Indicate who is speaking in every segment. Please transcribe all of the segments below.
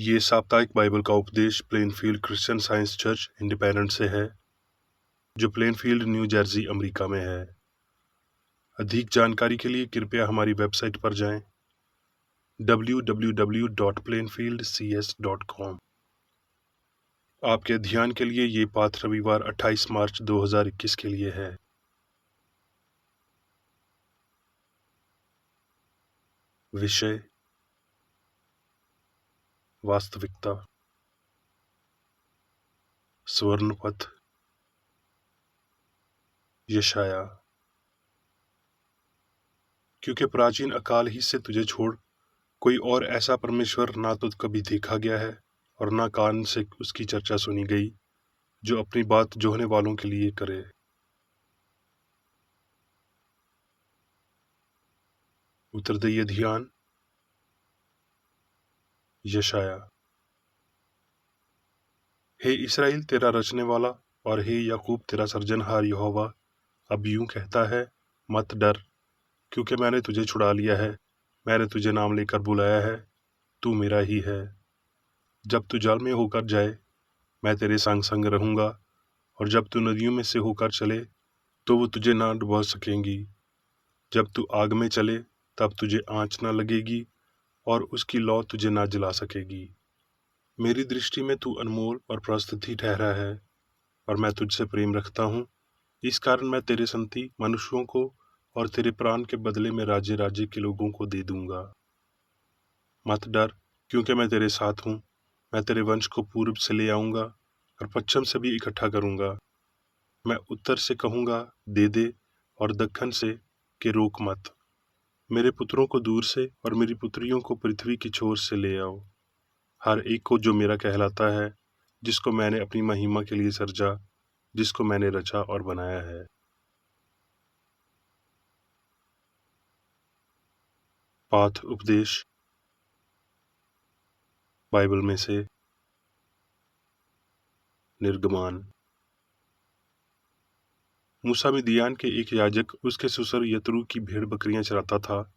Speaker 1: ये साप्ताहिक बाइबल का उपदेश Plainfield Christian science church independent से है, जो प्लेनफील्ड न्यू जर्सी अमेरिका में है। अधिक जानकारी के लिए कृपया हमारी वेबसाइट पर जाएं www.plainfieldcs.com। आपके ध्यान के लिए ये पाठ रविवार 28 मार्च 2021 के लिए है। विषय वास्तविकता, स्वर्णपथ, यशाया। क्योंकि प्राचीन अकाल ही से तुझे छोड़ कोई और ऐसा परमेश्वर ना तो कभी देखा गया है और ना कान से उसकी चर्चा सुनी गई, जो अपनी बात जोहने वालों के लिए करे। उत्तरदायी ध्यान। यशाया। हे इस्राएल तेरा रचने वाला और हे याकूब तेरा सर्जनहार यहोवा अब यूं कहता है, मत डर, क्योंकि मैंने तुझे छुड़ा लिया है, मैंने तुझे नाम लेकर बुलाया है, तू मेरा ही है। जब तू जल में होकर जाए, मैं तेरे संग संग रहूंगा, और जब तू नदियों में से होकर चले, तो वो तुझे ना डुबो सकेंगी। जब तू आग में चले, तब तुझे आँच न लगेगी, और उसकी लौ तुझे ना जला सकेगी। मेरी दृष्टि में तू अनमोल और प्रस्तुति ठहरा है, और मैं तुझसे प्रेम रखता हूँ। इस कारण मैं तेरे संति मनुष्यों को और तेरे प्राण के बदले में राज्य राज्य के लोगों को दे दूंगा। मत डर, क्योंकि मैं तेरे साथ हूँ। मैं तेरे वंश को पूर्व से ले आऊंगा और पश्चिम से भी इकट्ठा करूंगा। मैं उत्तर से कहूंगा दे दे, और दक्षिण से कि रोक मत। मेरे पुत्रों को दूर से और मेरी पुत्रियों को पृथ्वी की छोर से ले आओ। हर एक को जो मेरा कहलाता है, जिसको मैंने अपनी महिमा के लिए सर्जा, जिसको मैंने रचा और बनाया है। पाठ उपदेश बाइबल में से निर्गमान। मूसा मिदियान के एक याजक उसके ससुर यत्रो की भेड़ बकरियां चराता था,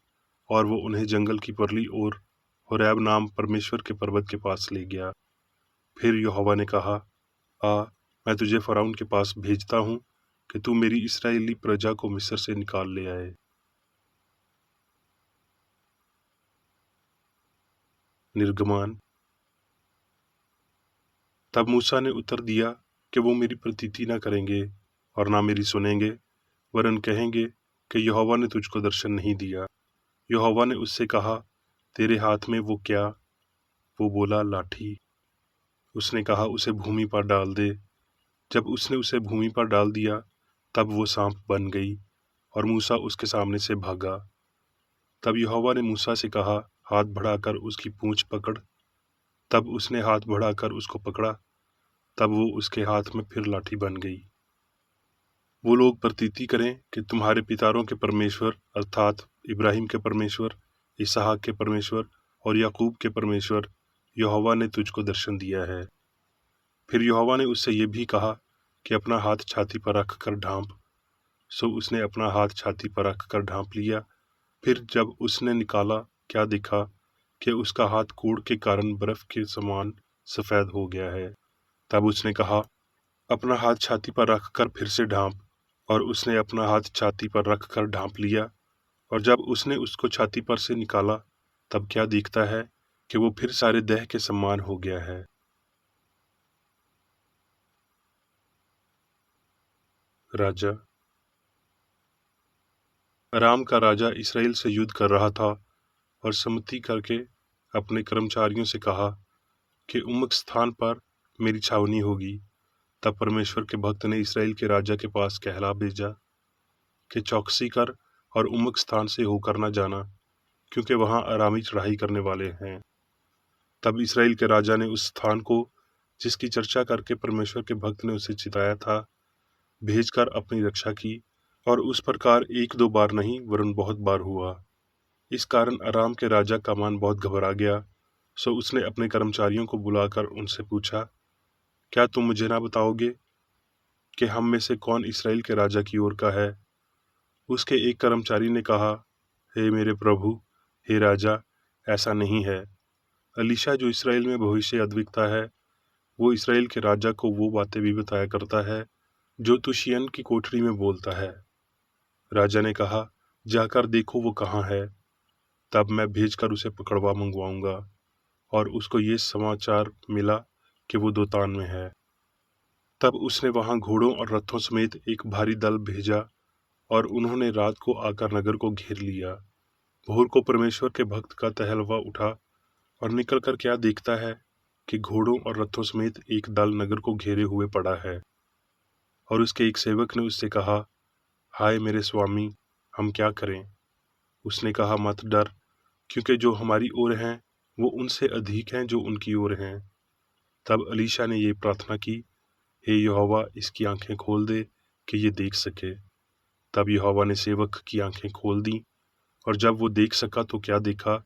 Speaker 1: और वो उन्हें जंगल की परली ओर होरेब नाम परमेश्वर के पर्वत के पास ले गया। फिर यहोवा ने कहा, आ, मैं तुझे फराउन के पास भेजता हूँ कि तू मेरी इस्राएली प्रजा को मिस्र से निकाल ले आए। निर्गमान। तब मूसा ने उत्तर दिया कि वो मेरी प्रतीति न करेंगे और ना मेरी सुनेंगे, वरन कहेंगे कि यहोवा ने तुझको दर्शन नहीं दिया। यहोवा ने उससे कहा, तेरे हाथ में वो क्या? वो बोला, लाठी। उसने कहा, उसे भूमि पर डाल दे। जब उसने उसे भूमि पर डाल दिया, तब वो सांप बन गई, और मूसा उसके सामने से भागा। तब यहोवा ने मूसा से कहा, हाथ बढ़ाकर उसकी पूंछ पकड़। तब उसने हाथ बढ़ाकर उसको पकड़ा, तब वो उसके हाथ में फिर लाठी बन गई। वो लोग प्रतीति करें कि तुम्हारे पितारों के परमेश्वर अर्थात इब्राहिम के परमेश्वर, इसहाक के परमेश्वर और याकूब के परमेश्वर यहोवा ने तुझको दर्शन दिया है। फिर यहोवा ने उससे ये भी कहा कि अपना हाथ छाती पर रख कर ढांप। सो उसने अपना हाथ छाती पर रख कर ढांप लिया। फिर जब उसने निकाला, क्या देखा कि उसका हाथ कोढ़ के कारण बर्फ के समान सफेद हो गया है। तब उसने कहा, अपना हाथ छाती पर रख कर फिर से ढांप। और उसने अपना हाथ छाती पर रख कर ढांप लिया, और जब उसने उसको छाती पर से निकाला, तब क्या दिखता है कि वो फिर सारे देह के समान हो गया है। राजा। अराम का राजा इसराइल से युद्ध कर रहा था, और सम्मति करके अपने कर्मचारियों से कहा कि उम्मुख स्थान पर मेरी छावनी होगी। तब परमेश्वर के भक्त ने इसराइल के राजा के पास कहला भेजा कि चौकसी कर और उम्मुख स्थान से होकर न जाना, क्योंकि वहां अरामी चढ़ाई करने वाले हैं। तब इसराइल के राजा ने उस स्थान को, जिसकी चर्चा करके परमेश्वर के भक्त ने उसे चिताया था, भेजकर अपनी रक्षा की। और उस प्रकार एक दो बार नहीं, वरन बहुत बार हुआ। इस कारण अराम के राजा का मन बहुत घबरा गया। सो उसने अपने कर्मचारियों को बुलाकर उनसे पूछा, क्या तुम मुझे ना बताओगे कि हम में से कौन इसराइल के राजा की ओर का है? उसके एक कर्मचारी ने कहा, हे मेरे प्रभु, हे राजा, ऐसा नहीं है। अलीशा जो इसराइल में भविष्य अद्विकता है, वो इसराइल के राजा को वो बातें भी बताया करता है जो तू शियन की कोठरी में बोलता है। राजा ने कहा, जाकर देखो वो कहाँ है, तब मैं भेजकर उसे पकड़वा मंगवाऊंगा। और उसको ये समाचार मिला कि वो दोतान में है। तब उसने वहां घोड़ों और रथों समेत एक भारी दल भेजा और उन्होंने रात को आकर नगर को घेर लिया। भोर को परमेश्वर के भक्त का टहलुआ उठा और निकलकर क्या देखता है कि घोड़ों और रथों समेत एक दल नगर को घेरे हुए पड़ा है। और उसके एक सेवक ने उससे कहा, हाय मेरे स्वामी, हम क्या करें? उसने कहा, मत डर, क्योंकि जो हमारी ओर हैं वो उनसे अधिक हैं जो उनकी ओर हैं। तब अलीशा ने ये प्रार्थना की, हे यहोवा, इसकी आंखें खोल दे कि ये देख सके। तब यहोवा ने सेवक की आंखें खोल दी, और जब वो देख सका तो क्या देखा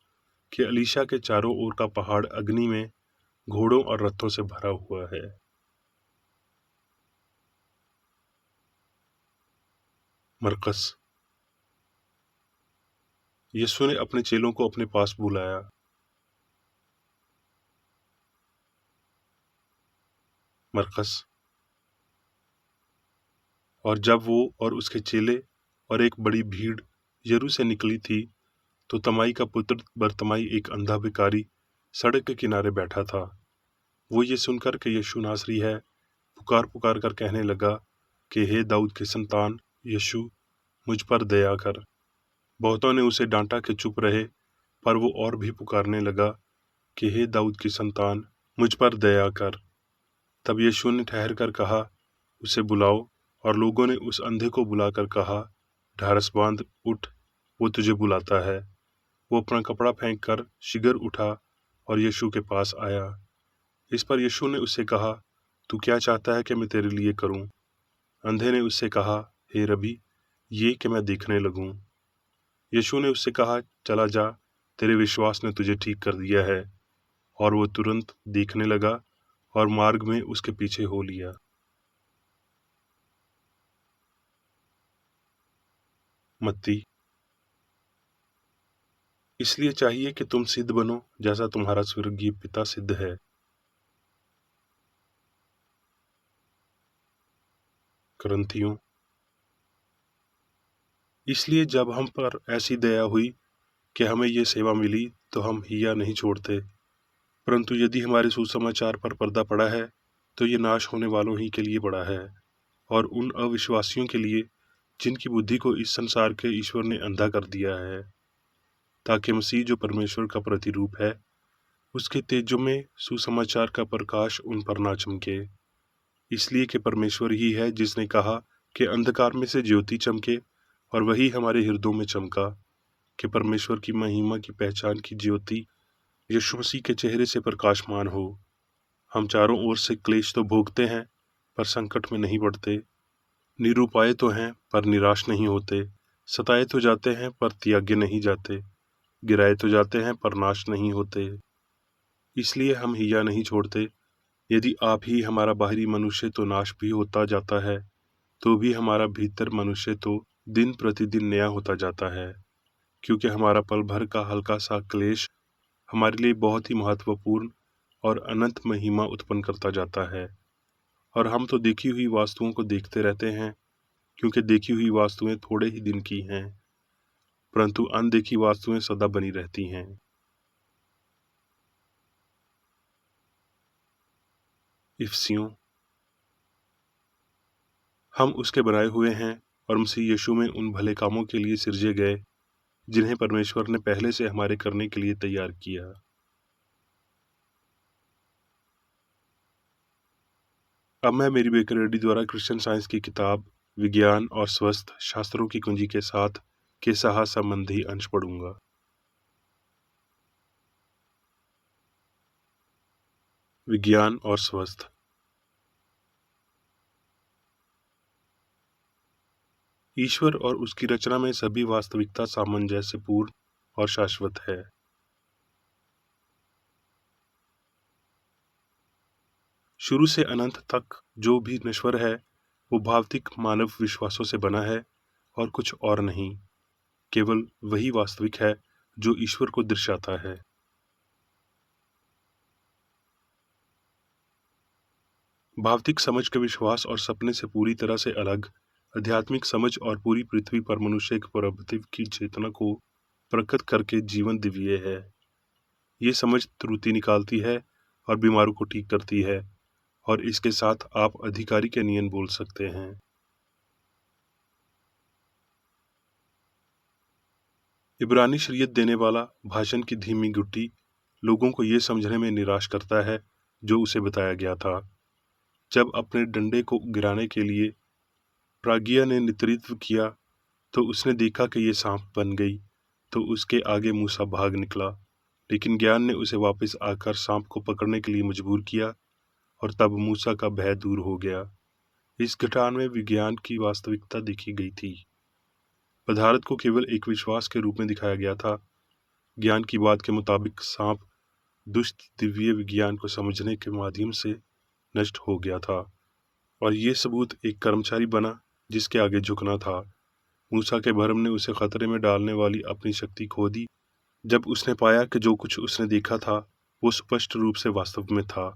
Speaker 1: कि अलीशा के चारों ओर का पहाड़ अग्नि में घोड़ों और रथों से भरा हुआ है। मरकस। यीशु ने अपने चेलों को अपने पास बुलाया। मरकस। और जब वो और उसके चेले और एक बड़ी भीड़ यरू से निकली थी, तो तमाई का पुत्र बरतमाई, एक अंधा भिखारी, सड़क के किनारे बैठा था। वो ये सुनकर कि यीशु नासरी है, पुकार पुकार कर कहने लगा कि हे दाऊद के संतान यीशु, मुझ पर दया कर। बहुतों ने उसे डांटा कि चुप रहे, पर वो और भी पुकारने लगा कि हे दाऊद की संतान, मुझ पर दया कर। तब यीशु ने ठहर कर कहा, उसे बुलाओ। और लोगों ने उस अंधे को बुलाकर कहा, ढारस बांध, उठ, वो तुझे बुलाता है। वो अपना कपड़ा फेंक कर शीघ्र उठा और यीशु के पास आया। इस पर यीशु ने उससे कहा, तू क्या चाहता है कि मैं तेरे लिए करूं? अंधे ने उससे कहा, हे रबी, ये कि मैं देखने लगूं। यीशु ने उससे कहा, चला जा, तेरे विश्वास ने तुझे ठीक कर दिया है। और वो तुरंत देखने लगा और मार्ग में उसके पीछे हो लिया। मत्ती। इसलिए चाहिए कि तुम सिद्ध बनो जैसा तुम्हारा स्वर्गीय पिता सिद्ध है। करन्थियों। इसलिए जब हम पर ऐसी दया हुई कि हमें ये सेवा मिली, तो हम हिया नहीं छोड़ते। परंतु यदि हमारे सुसमाचार पर पर्दा पड़ा है, तो ये नाश होने वालों ही के लिए पड़ा है, और उन अविश्वासियों के लिए जिनकी बुद्धि को इस संसार के ईश्वर ने अंधा कर दिया है, ताकि मसीह जो परमेश्वर का प्रतिरूप है, उसके तेजों में सुसमाचार का प्रकाश उन पर ना चमके। इसलिए कि परमेश्वर ही है जिसने कहा कि अंधकार में से ज्योति चमके, और वही हमारे हृदयों में चमका, कि परमेश्वर की महिमा की पहचान की ज्योति यीशु मसीह के चेहरे से प्रकाशमान हो। हम चारों ओर से क्लेश तो भोगते हैं, पर संकट में नहीं पड़ते। निरुपाय तो हैं, पर निराश नहीं होते। सताए तो जाते हैं, पर त्यागे नहीं जाते। गिराए तो जाते हैं, पर नाश नहीं होते। इसलिए हम हिया नहीं छोड़ते। यदि आप ही हमारा बाहरी मनुष्य तो नाश भी होता जाता है, तो भी हमारा भीतर मनुष्य तो दिन प्रतिदिन नया होता जाता है, क्योंकि हमारा पल भर का हल्का सा क्लेश हमारे लिए बहुत ही महत्वपूर्ण और अनंत महिमा उत्पन्न करता जाता है। और हम तो देखी हुई वस्तुओं को देखते रहते हैं, क्योंकि देखी हुई वस्तुएं थोड़े ही दिन की हैं, परंतु अनदेखी वस्तुएं सदा बनी रहती हैं। इफसियों। हम उसके बनाए हुए हैं और मसीह यीशु में उन भले कामों के लिए सिरजे गए जिन्हें परमेश्वर ने पहले से हमारे करने के लिए तैयार किया। अब मैं मेरी बेकर रेड्डी द्वारा क्रिश्चियन साइंस की किताब विज्ञान और स्वस्थ शास्त्रों की कुंजी के साथ के सहा संबंधी अंश पढ़ूंगा। विज्ञान और स्वस्थ। ईश्वर और उसकी रचना में सभी वास्तविकता सामंजस्यपूर्ण और शाश्वत है। शुरू से अनंत तक जो भी नश्वर है, वो भौतिक मानव विश्वासों से बना है और कुछ और नहीं। केवल वही वास्तविक है जो ईश्वर को दर्शाता है। भौतिक समझ के विश्वास और सपने से पूरी तरह से अलग आध्यात्मिक समझ और पूरी पृथ्वी पर मनुष्य के प्रभुत्व की चेतना को प्रकट करके जीवन दिव्य है। ये समझ त्रुटि निकालती है और बीमारों को ठीक करती है, और इसके साथ आप अधिकारी के नियम बोल सकते हैं। इब्रानी शरीयत देने वाला भाषण की धीमी गुट्टी लोगों को ये समझने में निराश करता है जो उसे बताया गया था। जब अपने डंडे को गिराने के लिए प्राज्ञा ने नेतृत्व किया तो उसने देखा कि ये सांप बन गई, तो उसके आगे मूसा भाग निकला, लेकिन ज्ञान ने उसे वापस आकर सांप को पकड़ने के लिए मजबूर किया, और तब मूसा का भय दूर हो गया। इस घटना में विज्ञान की वास्तविकता देखी गई थी। पदार्थ को केवल एक विश्वास के रूप में दिखाया गया था। ज्ञान की बात के मुताबिक सांप दुष्ट दिव्य विज्ञान को समझने के माध्यम से नष्ट हो गया था, और ये सबूत एक कर्मचारी बना जिसके आगे झुकना था। मूसा के भरम ने उसे खतरे में डालने वाली अपनी शक्ति खो दी जब उसने पाया कि जो कुछ उसने देखा था वो स्पष्ट रूप से वास्तव में था,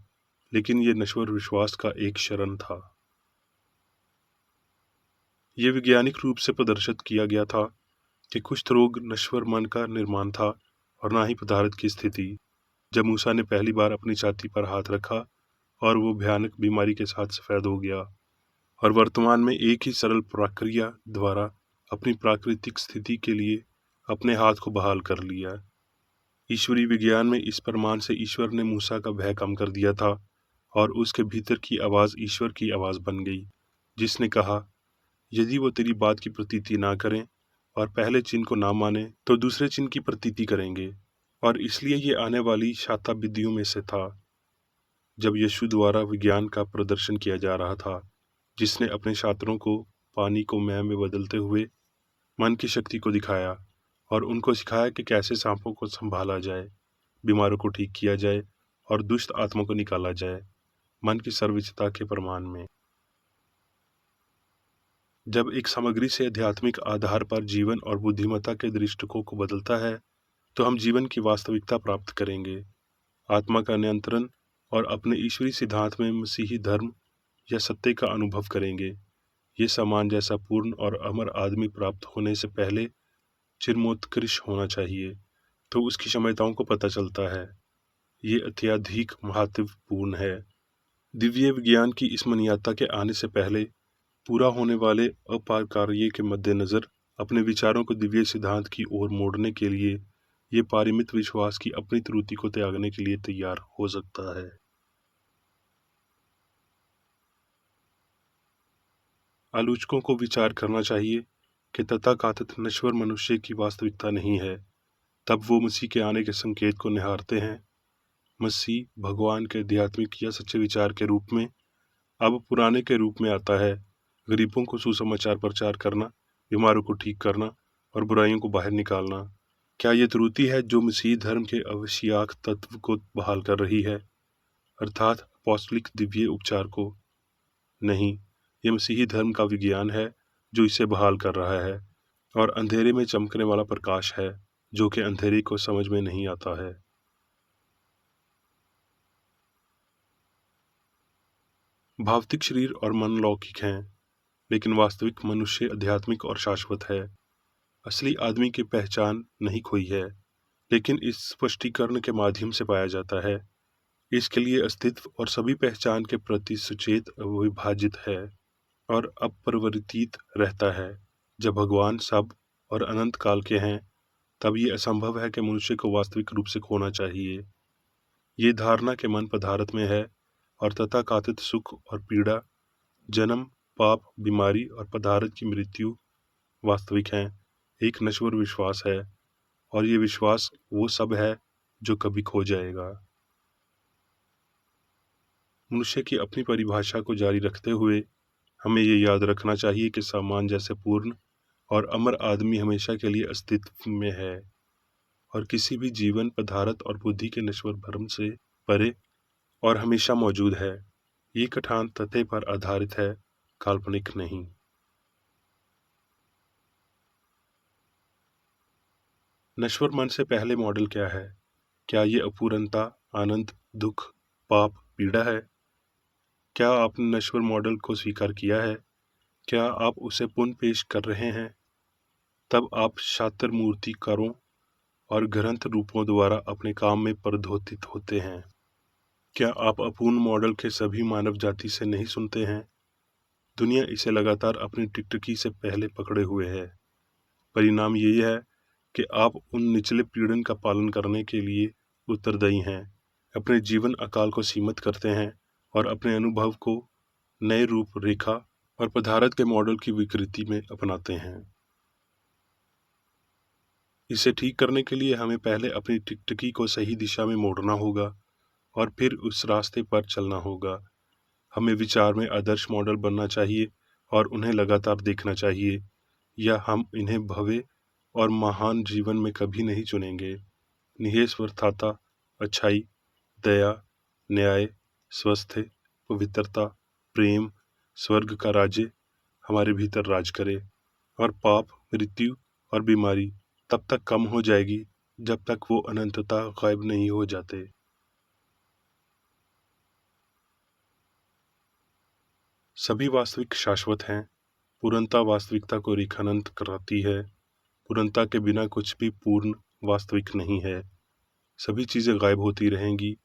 Speaker 1: लेकिन ये नश्वर विश्वास का एक शरण था। ये वैज्ञानिक रूप से प्रदर्शित किया गया था कि कुष्ठ रोग नश्वर मन का निर्माण था और ना ही पदार्थ की स्थिति। जब मूसा ने पहली बार अपनी छाती पर हाथ रखा और वो भयानक बीमारी के साथ सफेद हो गया, और वर्तमान में एक ही सरल प्रक्रिया द्वारा अपनी प्राकृतिक स्थिति के लिए अपने हाथ को बहाल कर लिया। ईश्वरीय विज्ञान में इस प्रमाण से ईश्वर ने मूसा का भय कम कर दिया था, और उसके भीतर की आवाज़ ईश्वर की आवाज़ बन गई, जिसने कहा, यदि वो तेरी बात की प्रतीति ना करें और पहले चिन्ह को ना माने तो दूसरे चिन्ह की प्रतीति करेंगे। और इसलिए ये आने वाली शताब्दियों में से था जब यीशु द्वारा विज्ञान का प्रदर्शन किया जा रहा था, जिसने अपने छात्रों को पानी को मैं में बदलते हुए मन की शक्ति को दिखाया और उनको सिखाया कि कैसे सांपों को संभाला जाए, बीमारों को ठीक किया जाए और दुष्ट आत्मा को निकाला जाए, मन की सर्वोच्चता के प्रमाण में। जब एक सामग्री से आध्यात्मिक आधार पर जीवन और बुद्धिमत्ता के दृष्टिकोण को बदलता है तो हम जीवन की वास्तविकता प्राप्त करेंगे, आत्मा का नियंत्रण और अपने ईश्वरीय सिद्धांत में मसीही धर्म या सत्य का अनुभव करेंगे। ये सामान जैसा पूर्ण और अमर आदमी प्राप्त होने से पहले चिरमोत्कृष्ट होना चाहिए, तो उसकी क्षमताओं को पता चलता है। ये अत्यधिक महत्वपूर्ण है। दिव्य विज्ञान की इस मान्यता के आने से पहले पूरा होने वाले अपार कार्य के मद्देनजर अपने विचारों को दिव्य सिद्धांत की ओर मोड़ने के लिए ये पारमित विश्वास की अपनी त्रुटि को त्यागने के लिए तैयार हो सकता है। आलोचकों को विचार करना चाहिए कि तथाकथित नश्वर मनुष्य की वास्तविकता नहीं है। तब वो मसीह के आने के संकेत को निहारते हैं। मसीह भगवान के आध्यात्मिक या सच्चे विचार के रूप में अब पुराने के रूप में आता है। गरीबों को सुसमाचार प्रचार करना, बीमारों को ठीक करना और बुराइयों को बाहर निकालना। क्या ये त्रुटि है जो मसीह धर्म के आवश्यक तत्व को बहाल कर रही है, अर्थात अपॉस्टलिक दिव्य उपचार को? नहीं, ये मसीही धर्म का विज्ञान है जो इसे बहाल कर रहा है, और अंधेरे में चमकने वाला प्रकाश है जो कि अंधेरे को समझ में नहीं आता है। भौतिक शरीर और मन लौकिक हैं, लेकिन वास्तविक मनुष्य आध्यात्मिक और शाश्वत है। असली आदमी की पहचान नहीं खोई है, लेकिन इस स्पष्टीकरण के माध्यम से पाया जाता है। इसके लिए अस्तित्व और सभी पहचान के प्रति सुचेत विभाजित है और अपरिवर्तित रहता है। जब भगवान सब और अनंत काल के हैं, तब ये असंभव है कि मनुष्य को वास्तविक रूप से खोना चाहिए। ये धारणा के मन पदार्थ में है, और तथाकथित सुख और पीड़ा, जन्म, पाप, बीमारी और पदार्थ की मृत्यु वास्तविक हैं। एक नश्वर विश्वास है, और ये विश्वास वो सब है जो कभी खो जाएगा। मनुष्य की अपनी परिभाषा को जारी रखते हुए हमें ये याद रखना चाहिए कि सामान जैसे पूर्ण और अमर आदमी हमेशा के लिए अस्तित्व में है, और किसी भी जीवन, पदार्थ और बुद्धि के नश्वर भ्रम से परे और हमेशा मौजूद है। ये कथान तथ्य पर आधारित है, काल्पनिक नहीं। नश्वर मन से पहले मॉडल क्या है? क्या ये अपूर्णता, आनंद, दुख, पाप, पीड़ा है? क्या आपने नश्वर मॉडल को स्वीकार किया है? क्या आप उसे पुनः पेश कर रहे हैं? तब आप शातिर मूर्तिकारों और ग्रंथ रूपों द्वारा अपने काम में प्रद्योतित होते हैं। क्या आप अपूर्ण मॉडल के सभी मानव जाति से नहीं सुनते हैं? दुनिया इसे लगातार अपनी टिकटकी से पहले पकड़े हुए है। परिणाम यही है कि आप उन निचले पीड़न का पालन करने के लिए उत्तरदायी हैं, अपने जीवन अकाल को सीमित करते हैं और अपने अनुभव को नए रूप रेखा और पदार्थ के मॉडल की विकृति में अपनाते हैं। इसे ठीक करने के लिए हमें पहले अपनी टिकटकी को सही दिशा में मोड़ना होगा और फिर उस रास्ते पर चलना होगा। हमें विचार में आदर्श मॉडल बनना चाहिए और उन्हें लगातार देखना चाहिए, या हम इन्हें भव्य और महान जीवन में कभी नहीं चुनेंगे। निःस्वार्थता, अच्छाई, दया, न्याय, स्वास्थ्य, पवित्रता, प्रेम, स्वर्ग का राज्य हमारे भीतर राज करे, और पाप, मृत्यु और बीमारी तब तक कम हो जाएगी जब तक वो अनंतता गायब नहीं हो जाते। सभी वास्तविक शाश्वत हैं। पूर्णता वास्तविकता को रेखानंत कराती है। पूर्णता के बिना कुछ भी पूर्ण वास्तविक नहीं है। सभी चीजें गायब होती रहेंगी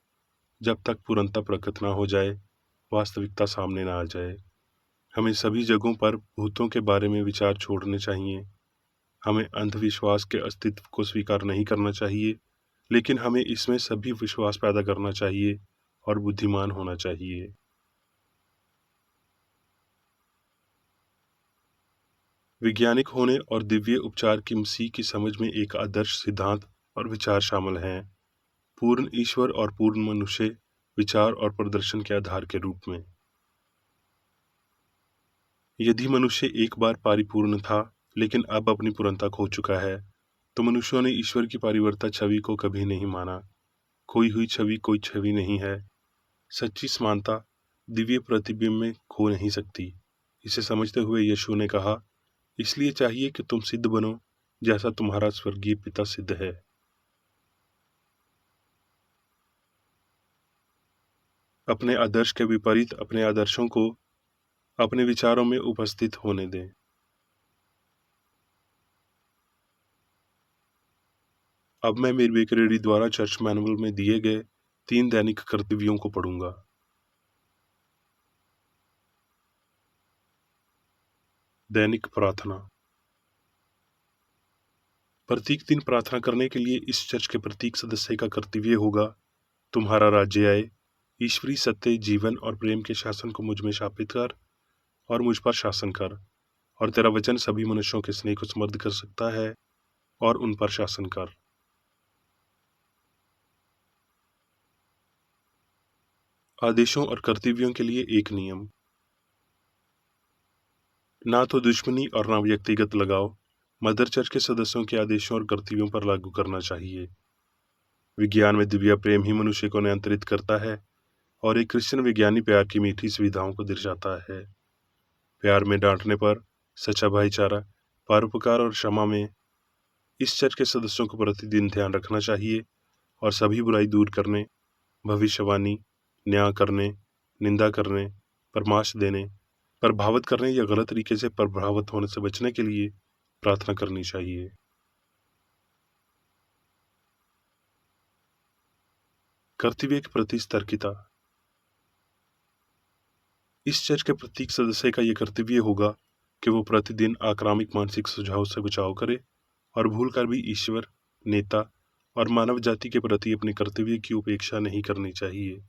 Speaker 1: जब तक पूर्णता प्रकट ना हो जाए, वास्तविकता सामने ना आ जाए। हमें सभी जगहों पर भूतों के बारे में विचार छोड़ने चाहिए। हमें अंधविश्वास के अस्तित्व को स्वीकार नहीं करना चाहिए, लेकिन हमें इसमें सभी विश्वास पैदा करना चाहिए और बुद्धिमान होना चाहिए। वैज्ञानिक होने और दिव्य उपचार की मसीह की समझ में एक आदर्श सिद्धांत और विचार शामिल हैं। पूर्ण ईश्वर और पूर्ण मनुष्य, विचार और प्रदर्शन के आधार के रूप में। यदि मनुष्य एक बार परिपूर्ण था लेकिन अब अपनी पूर्णता खो चुका है, तो मनुष्यों ने ईश्वर की परिवर्तित छवि को कभी नहीं माना। खोई हुई छवि कोई छवि नहीं है। सच्ची समानता दिव्य प्रतिबिंब में खो नहीं सकती। इसे समझते हुए यीशु ने कहा, इसलिए चाहिए कि तुम सिद्ध बनो जैसा तुम्हारा स्वर्गीय पिता सिद्ध है। अपने आदर्श के विपरीत अपने आदर्शों को अपने विचारों में उपस्थित होने दें। अब मैं मेरी बेकरेडी द्वारा चर्च मैनुअल में दिए गए 3 दैनिक कर्तव्यों को पढ़ूंगा। दैनिक प्रार्थना। प्रत्येक दिन प्रार्थना करने के लिए इस चर्च के प्रत्येक सदस्य का कर्तव्य होगा, तुम्हारा राज्य आए, ईश्वरीय सत्य, जीवन और प्रेम के शासन को मुझ में स्थापित कर और मुझ पर शासन कर, और तेरा वचन सभी मनुष्यों के स्नेह को समृद्ध कर सकता है और उन पर शासन कर। आदेशों और कर्तव्यों के लिए एक नियम। ना तो दुश्मनी और ना व्यक्तिगत लगाव मदर चर्च के सदस्यों के आदेशों और कर्तव्यों पर लागू करना चाहिए। विज्ञान में दिव्य प्रेम ही मनुष्य को नियंत्रित करता है और एक क्रिश्चियन विज्ञानी प्यार की मीठी सुविधाओं को दर्शाता है। प्यार में डांटने पर, सच्चा भाईचारा, परोपकार और क्षमा में इस चर्च के सदस्यों को प्रतिदिन ध्यान रखना चाहिए और सभी बुराई दूर करने, भविष्यवाणी, न्याय करने, निंदा करने, परामर्श देने, प्रभावित करने या गलत तरीके से प्रभावित होने से बचने के लिए प्रार्थना करनी चाहिए। कर्तव्य के प्रति सतर्कता। इस चर्च के प्रत्येक सदस्य का यह कर्तव्य होगा कि वो प्रतिदिन आक्रामक मानसिक सुझाव से बचाव करे और भूलकर भी ईश्वर, नेता और मानव जाति के प्रति अपने कर्तव्य की उपेक्षा नहीं करनी चाहिए।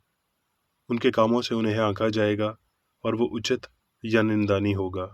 Speaker 1: उनके कामों से उन्हें आंका जाएगा और वो उचित या निंदनीय होगा।